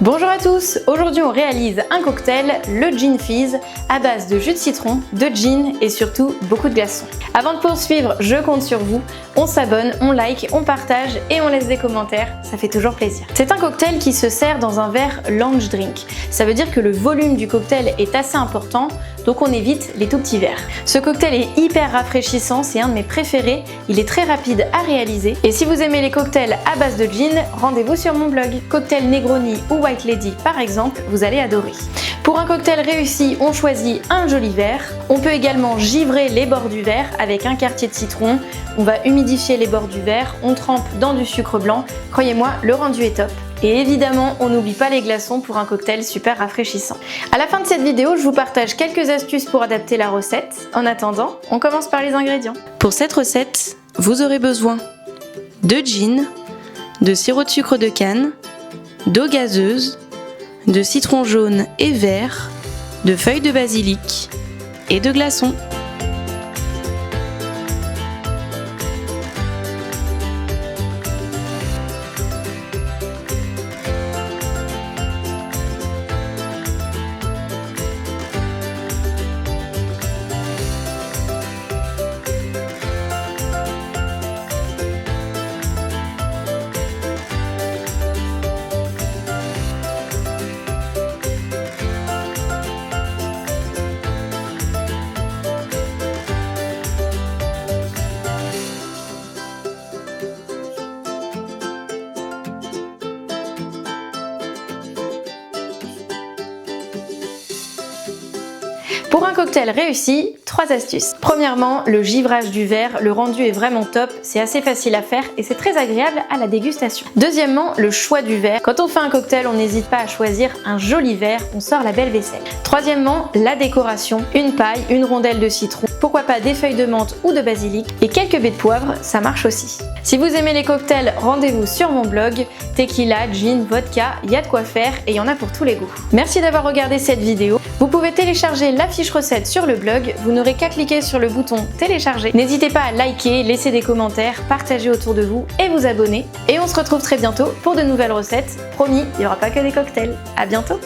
Bonjour à tous, aujourd'hui on réalise un cocktail, le Gin Fizz, à base de jus de citron, de gin et surtout beaucoup de glaçons. Avant de poursuivre, je compte sur vous, on s'abonne, on like, on partage et on laisse des commentaires, ça fait toujours plaisir. C'est un cocktail qui se sert dans un verre lounge drink, ça veut dire que le volume du cocktail est assez important, donc on évite les tout petits verres. Ce cocktail est hyper rafraîchissant, c'est un de mes préférés, il est très rapide à réaliser et si vous aimez les cocktails à base de gin, rendez-vous sur mon blog. Cocktail Negroni ou White Lady par exemple, vous allez adorer. Pour un cocktail réussi, on choisit un joli verre. On peut également givrer les bords du verre avec un quartier de citron. On va humidifier les bords du verre, on trempe dans du sucre blanc. Croyez-moi, le rendu est top. Et évidemment, on n'oublie pas les glaçons pour un cocktail super rafraîchissant. À la fin de cette vidéo, je vous partage quelques astuces pour adapter la recette. En attendant, on commence par les ingrédients. Pour cette recette, vous aurez besoin de gin, de sirop de sucre de canne, d'eau gazeuse, de citron jaune et vert, de feuilles de basilic et de glaçons. Pour un cocktail réussi, 3 astuces. Premièrement, le givrage du verre, le rendu est vraiment top, c'est assez facile à faire et c'est très agréable à la dégustation. Deuxièmement, le choix du verre. Quand on fait un cocktail, on n'hésite pas à choisir un joli verre, on sort la belle vaisselle. Troisièmement, la décoration. Une paille, une rondelle de citron, pourquoi pas des feuilles de menthe ou de basilic et quelques baies de poivre, ça marche aussi. Si vous aimez les cocktails, rendez-vous sur mon blog. Tequila, gin, vodka, il y a de quoi faire et il y en a pour tous les goûts. Merci d'avoir regardé cette vidéo. Vous pouvez télécharger la fiche recette sur le blog, vous n'aurez qu'à cliquer sur le bouton télécharger. N'hésitez pas à liker, laisser des commentaires, partager autour de vous et vous abonner. Et on se retrouve très bientôt pour de nouvelles recettes. Promis, il n'y aura pas que des cocktails. À bientôt!